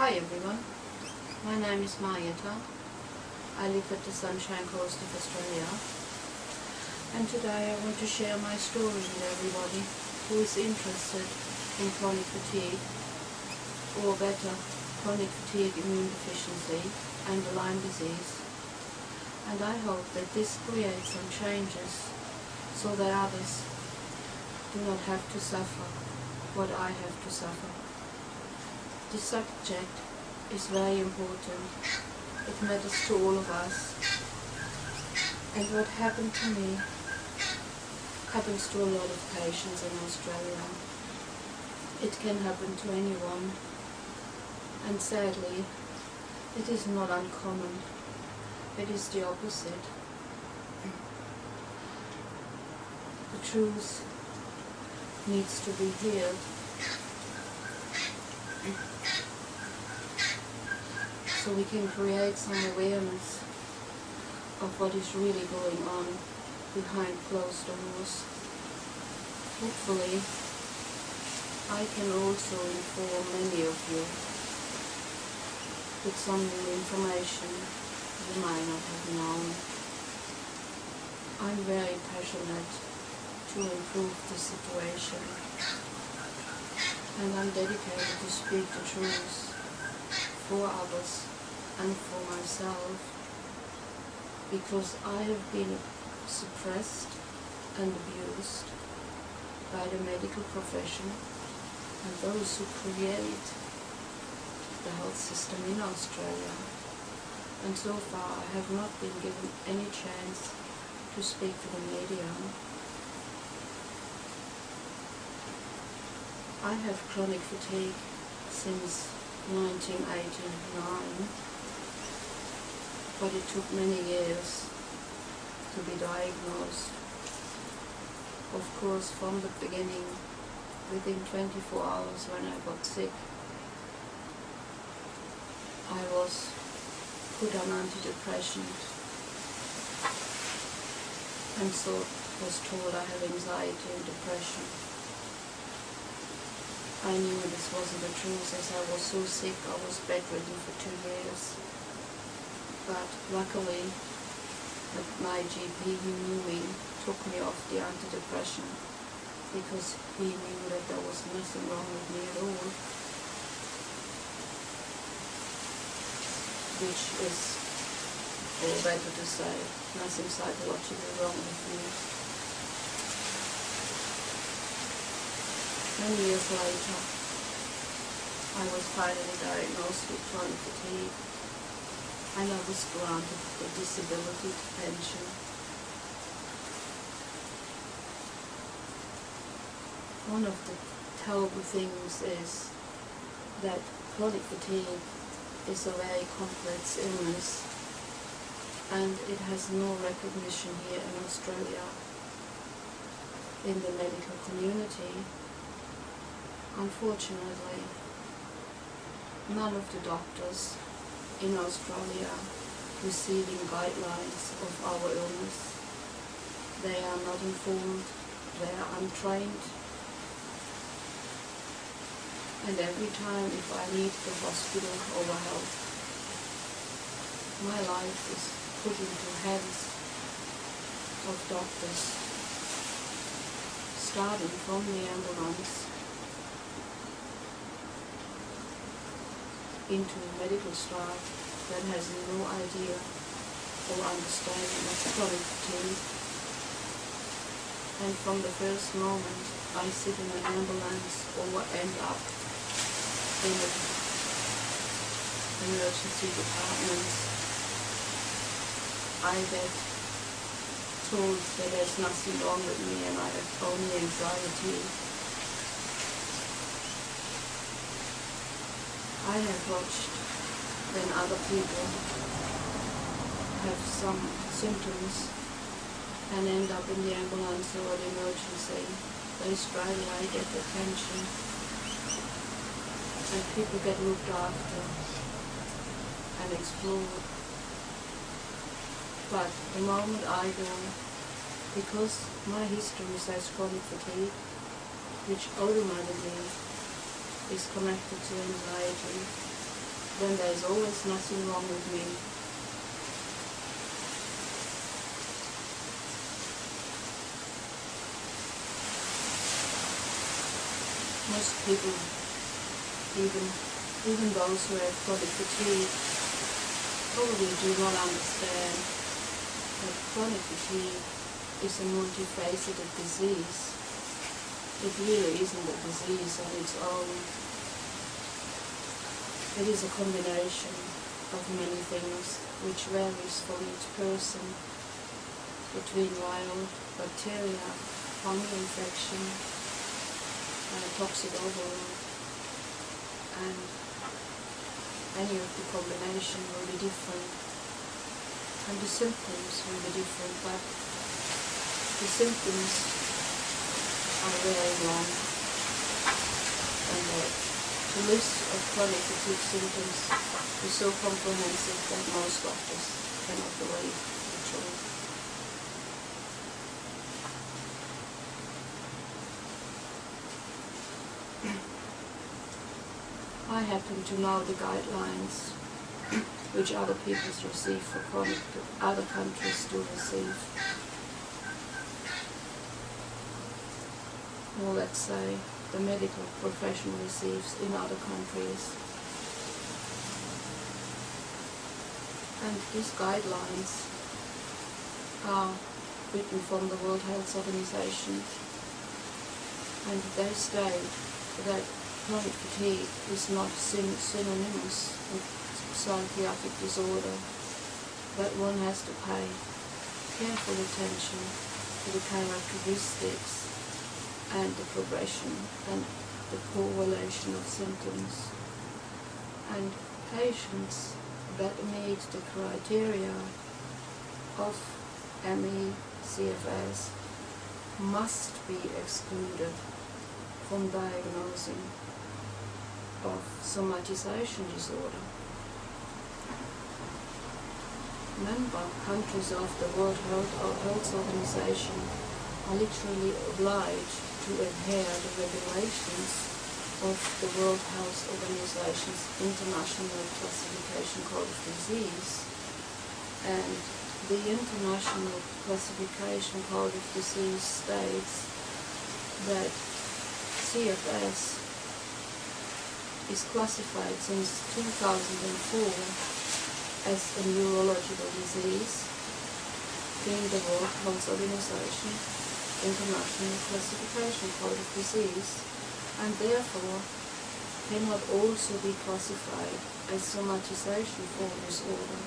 Hi everyone, my name is Marietta. I live at the Sunshine Coast of Australia, and today I want to share my story with everybody who is interested in chronic fatigue, or better, chronic fatigue immune deficiency and Lyme disease. And I hope that this creates some changes so that others do not have to suffer what I have to suffer. This subject is very important. It matters to all of us. And what happened to me happens to a lot of patients in Australia. It can happen to anyone. And sadly, it is not uncommon. It is the opposite. The truth needs to be heard. So we can create some awareness of what is really going on behind closed doors. Hopefully, I can also inform many of you with some new information you might not have known. I'm very passionate to improve the situation, and I'm dedicated to speak the truth for others and for myself, because I have been suppressed and abused by the medical profession and those who create the health system in Australia, and so far I have not been given any chance to speak to the media. I have chronic fatigue since 1989, but it took many years to be diagnosed. Of course, from the beginning, within 24 hours when I got sick, I was put on antidepressant and so was told I have anxiety and depression. I knew this wasn't the truth, as I was so sick. I was bedridden for 2 years. But luckily, my GP, who knew me, took me off the antidepressant because he knew that there was nothing wrong with me at all, which is, or better to say, nothing psychologically wrong with me. Many years later, I was finally diagnosed with chronic fatigue, and I was granted a disability pension. One of the terrible things is that chronic fatigue is a very complex illness, and it has no recognition here in Australia in the medical community. Unfortunately, none of the doctors in Australia receiving guidelines of our illness. They are not informed, they are untrained, and every time if I leave the hospital or health, my life is put into hands of doctors, starting from the ambulance into medical staff that has no idea or understanding of chronic fatigue. And from the first moment I sit in an ambulance or end up in an emergency department, I get told that there's nothing wrong with me and I have only anxiety. I have watched when other people have some symptoms and end up in the ambulance or the emergency. They straight away get attention and people get looked after and explored. But the moment I go, because my history says chronic fatigue, which automatically is connected to anxiety, then there's always nothing wrong with me. Most people, even those who have chronic fatigue, probably do not understand that chronic fatigue is a multifaceted disease. It really isn't a disease on its own. It is a combination of many things which varies from each person, between viral, bacteria, fungal infection, toxic overload, and any of the combination will be different, and the symptoms will be different, but the symptoms are very long, and the list of chronic fatigue symptoms is so comprehensive that most doctors cannot believe the truth. I happen to know the guidelines which other people receive for chronic, other countries do receive. Or let's say the medical profession receives in other countries. And these guidelines are written from the World Health Organization, and they state that chronic fatigue is not synonymous with psychiatric disorder, but one has to pay careful attention to the characteristics and the progression and the correlation of symptoms. And patients that meet the criteria of ME, CFS must be excluded from diagnosing of somatization disorder. Member countries of the World Health Organization are literally obliged to adhere to the regulations of the World Health Organization's International Classification Code of Disease, and the International Classification Code of Disease states that CFS is classified since 2004 as a neurological disease in the World Health Organization International Classification Code of Disease, and therefore cannot also be classified as somatization form disorder,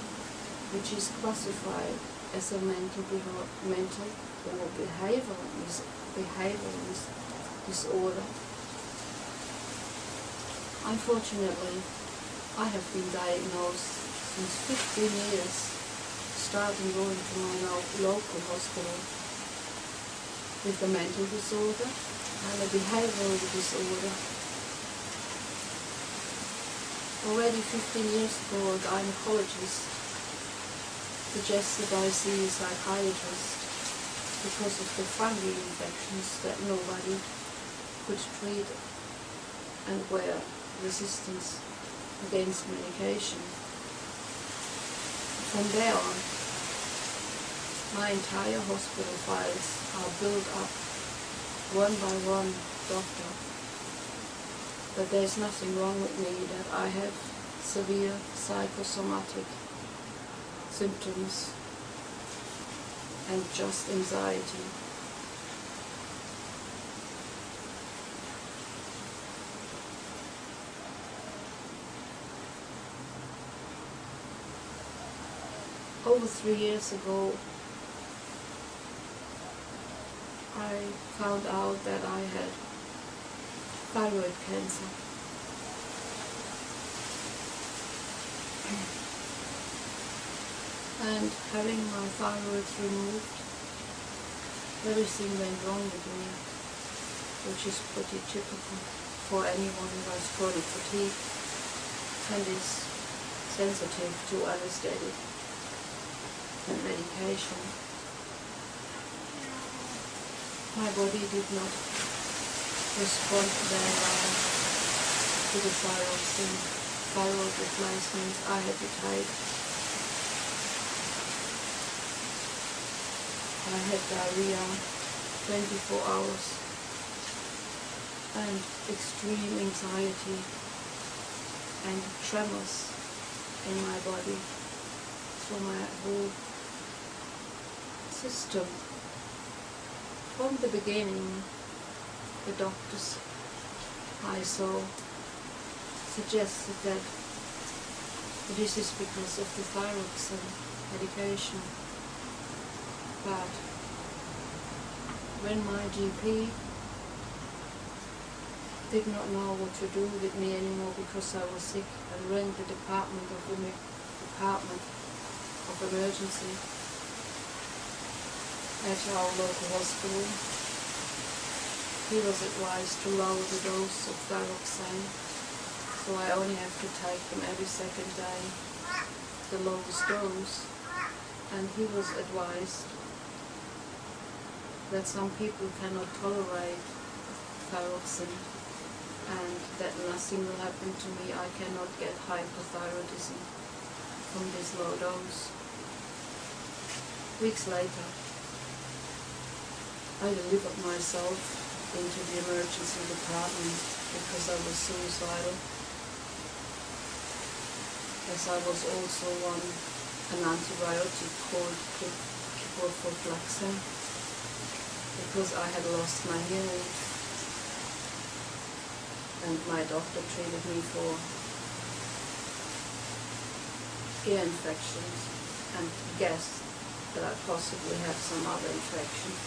which is classified as a mental or behavioral disorder. Unfortunately, I have been diagnosed since 15 years, starting going to my local hospital with a mental disorder and a behavioral disorder. Already 15 years ago, a gynecologist suggested I see a psychiatrist because of the fungal infections that nobody could treat and were resistance against medication. From there on, my entire hospital files are built up one by one, doctor, that there's nothing wrong with me, that I have severe psychosomatic symptoms and just anxiety. Over 3 years ago, I found out that I had thyroid cancer. And having my thyroid removed, everything went wrong with me, which is pretty typical for anyone who has chronic fatigue and is sensitive to anesthetic and medication. My body did not respond very well to the thyroid thyroid replacements I had to take. I had diarrhea 24 hours and extreme anxiety and tremors in my body, through my whole system. From the beginning, the doctors I saw suggested that this is because of the thyroxine medication. But when my GP did not know what to do with me anymore because I was sick, and rang the department of emergency at our local hospital, he was advised to lower the dose of thyroxine, so I only have to take them every second day, the lowest dose. And he was advised that some people cannot tolerate thyroxine and that nothing will happen to me. I cannot get hypothyroidism from this low dose. Weeks later, I delivered myself into the emergency department because I was suicidal, as I was also on an antibiotic called ciprofloxacin because I had lost my hearing, and my doctor treated me for ear infections and guessed that I possibly have some other infections.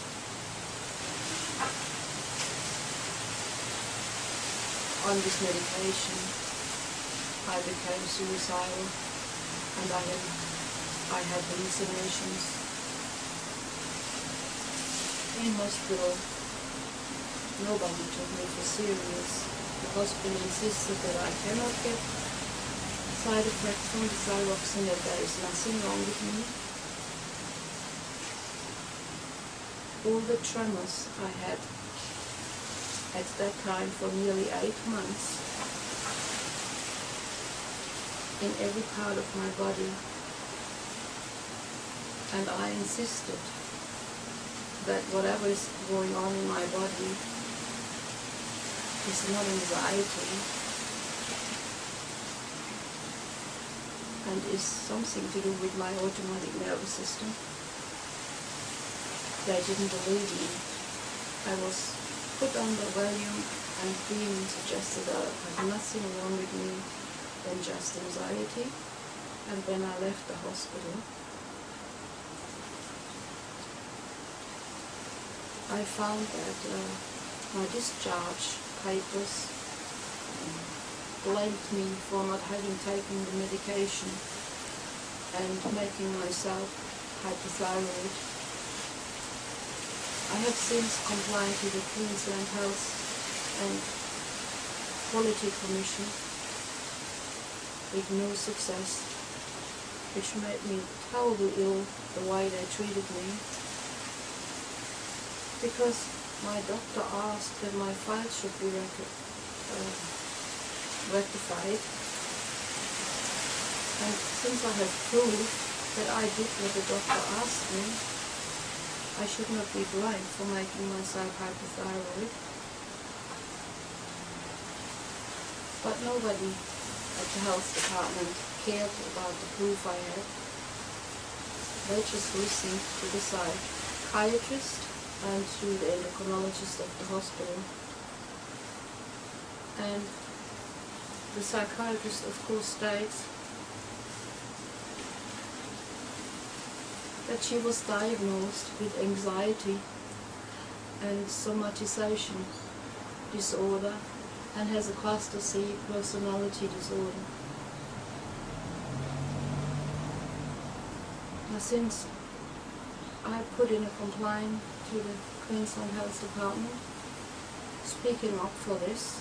On this medication, I became suicidal and I had hallucinations. In hospital, nobody took me for serious. The hospital insisted that I cannot get side effects from the thyroxine, that there is nothing wrong with me. All the tremors I had at that time for nearly 8 months in every part of my body, and I insisted that whatever is going on in my body is not anxiety and is something to do with my autonomic nervous system. They didn't believe me. I was put under Valium and being suggested that I had nothing wrong with me than just anxiety. And when I left the hospital, I found that my discharge papers blamed me for not having taken the medication and making myself hypothyroid. I have since complied to the Queensland Health and Quality Commission with no success, which made me terribly ill the way they treated me, because my doctor asked that my files should be rectified, and since I have proved that I did what the doctor asked me, I should not be blamed for making myself hypothyroid. But nobody at the health department cared about the proof I had. They just listened to the psychiatrist and to the endocrinologist of the hospital. And the psychiatrist, of course, states that she was diagnosed with anxiety and somatization disorder and has a cluster C personality disorder. Now, since I put in a complaint to the Queensland Health Department, speaking up for this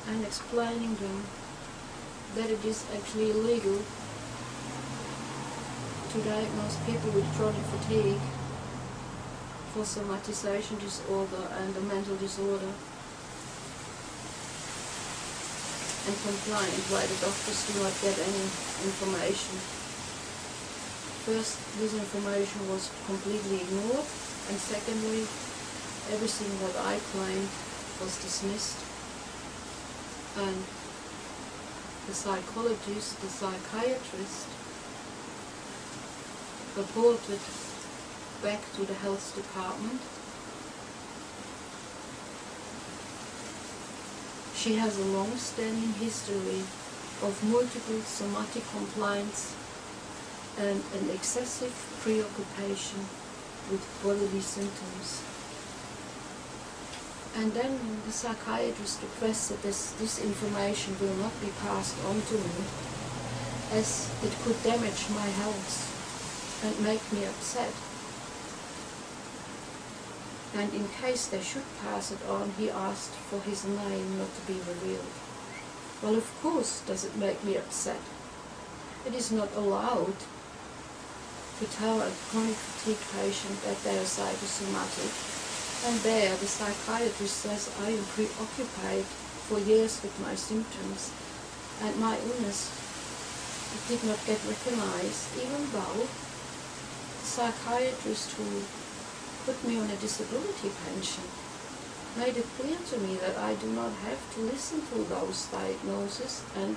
and explaining them that it is actually illegal to diagnose people with chronic fatigue for somatization disorder and a mental disorder. and compliant, why the doctors do not get any information. First, this information was completely ignored, and secondly, everything what I claimed was dismissed. And the psychologist, the psychiatrist, reported back to the health department. She has a long-standing history of multiple somatic complaints and an excessive preoccupation with bodily symptoms. And then the psychiatrist requested this information will not be passed on to me, as it could damage my health and make me upset. And in case they should pass it on, he asked for his name not to be revealed. Well, of course does it make me upset. It is not allowed to tell a chronic fatigue patient that they are psychosomatic. And there the psychiatrist says I am preoccupied for years with my symptoms, and my illness did not get recognized, even though the psychiatrist who put me on a disability pension made it clear to me that I do not have to listen to those diagnoses and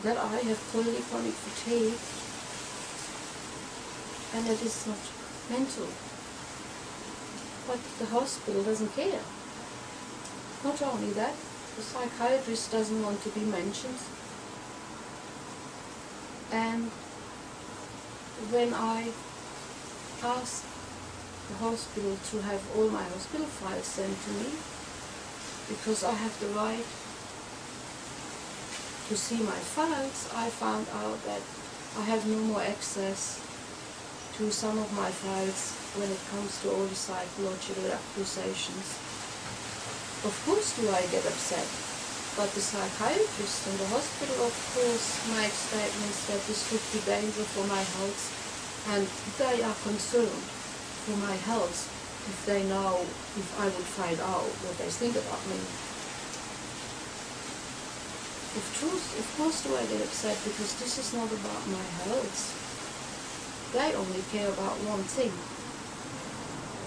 that I have chronic fatigue and it is not mental. But the hospital doesn't care. Not only that, the psychiatrist doesn't want to be mentioned. And when I asked the hospital to have all my hospital files sent to me, because I have the right to see my files, I found out that I have no more access to some of my files when it comes to all the psychological accusations. Of course do I get upset, but the psychiatrist in the hospital of course make statements that this could be dangerous for my health, and they are concerned for my health if they know, if I would find out what they think about me. Of course do I get upset, because this is not about my health. They only care about one thing,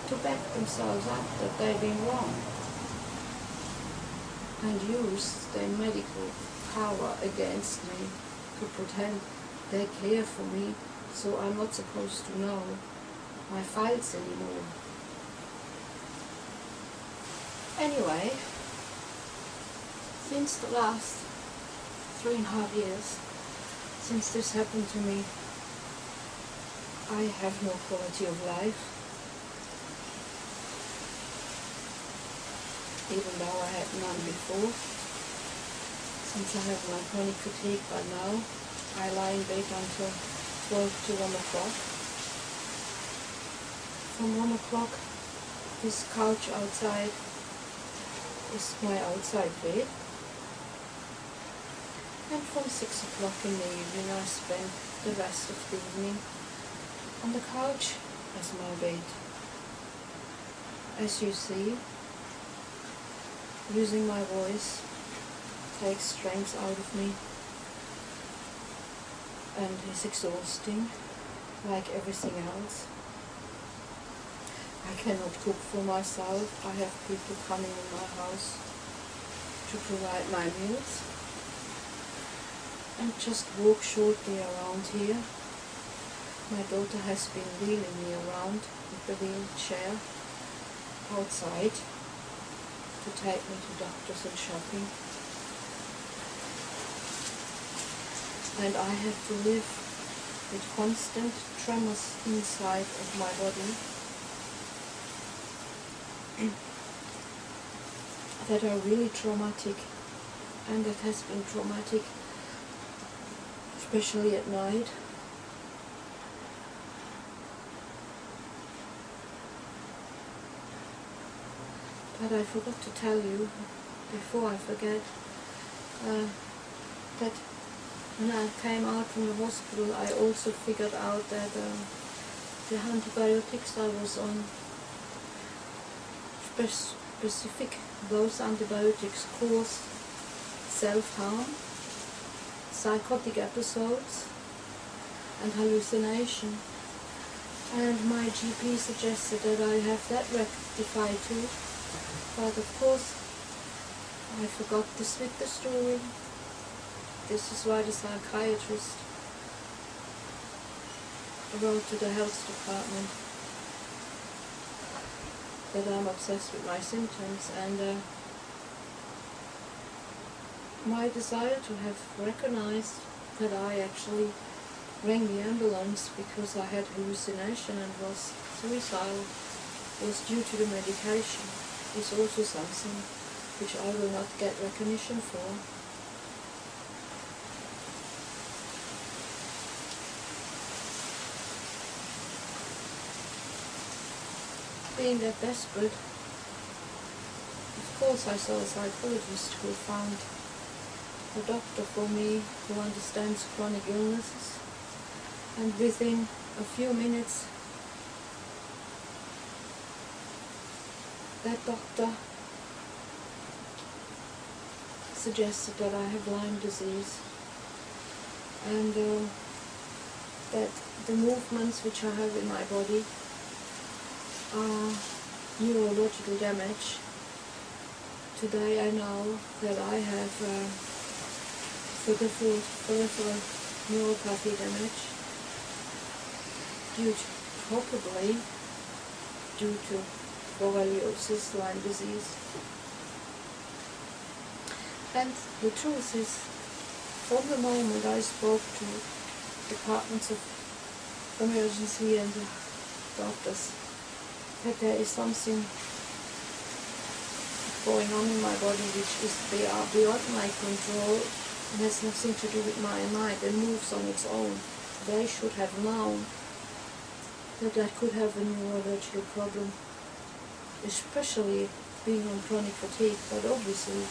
to back themselves up that they've been wrong and use their medical power against me to pretend they care for me, so I'm not supposed to know my files anymore. Anyway, since the last 3.5 years, since this happened to me, I have no quality of life, even though I had none before. Since I have my chronic fatigue by now, I lie in bed until 12 to 1 o'clock. From 1 o'clock, this couch outside is my outside bed. And from 6 o'clock in the evening, I spend the rest of the evening on the couch as my bed. As you see, using my voice takes strength out of me and is exhausting, like everything else. I cannot cook for myself. I have people coming in my house to provide my meals, and just walk shortly around here. My daughter has been wheeling me around with the wheelchair outside to take me to doctors and shopping. And I have to live with constant tremors inside of my body that are really traumatic, and that has been traumatic especially at night. But I forgot to tell you, before I forget, that when I came out from the hospital, I also figured out that the antibiotics I was on, specific, those antibiotics cause self-harm, psychotic episodes and hallucination. And my GP suggested that I have that rectified too, but of course I forgot this with the story. This is why the psychiatrist wrote to the health department that I'm obsessed with my symptoms, and my desire to have recognized that I actually rang the ambulance because I had hallucination and was suicidal was due to the medication is also something which I will not get recognition for. Being that desperate, of course I saw a psychologist who found a doctor for me who understands chronic illnesses, and within a few minutes that doctor suggested that I have Lyme disease, and that the movements which I have in my body are neurological damage. Today I know that I have peripheral neuropathy damage probably due to borreliosis, Lyme disease. And the truth is, from the moment I spoke to departments of emergency and doctors, that there is something going on in my body which is beyond my control and has nothing to do with my mind and moves on its own. They should have known that I could have a neurological problem, especially being on chronic fatigue, but obviously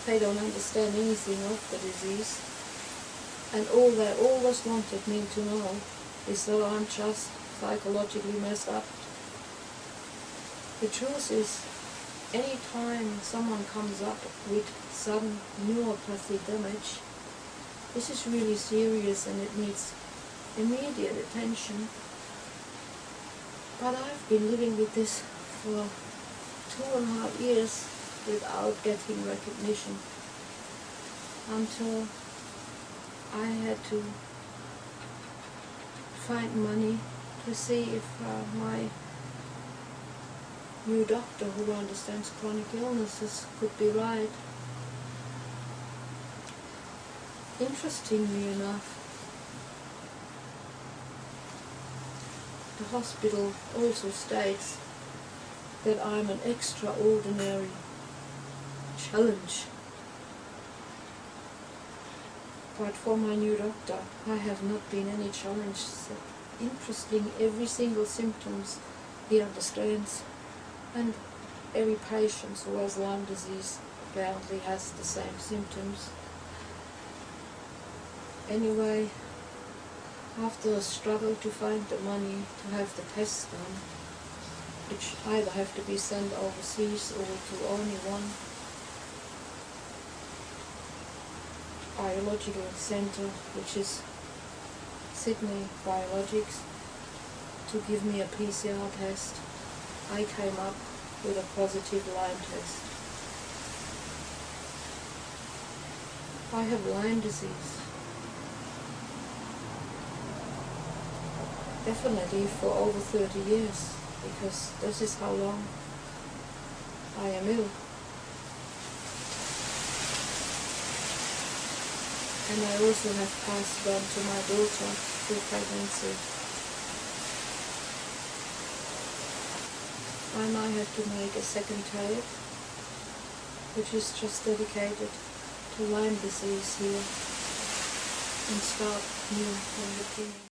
they don't understand anything of the disease, and all they always wanted me to know is that I'm just psychologically messed up. The truth is, any time someone comes up with some neuropathy damage, this is really serious and it needs immediate attention. But I've been living with this for 2.5 years without getting recognition, until I had to find money to see if my new doctor who understands chronic illnesses could be right. Interestingly enough, the hospital also states that I'm an extraordinary challenge. But for my new doctor, I have not been any challenge. So interesting, every single symptoms he understands, and every patient who has Lyme disease apparently has the same symptoms. Anyway, after a struggle to find the money to have the tests done, which either have to be sent overseas or to only one biological center, which is Sydney Biologics, to give me a PCR test, I came up with a positive Lyme test. I have Lyme disease. Definitely for over 30 years, because this is how long I am ill. And I also have passed on to my daughter through pregnancy. I might have to make a second tape, which is just dedicated to Lyme disease here, and start new from the beginning.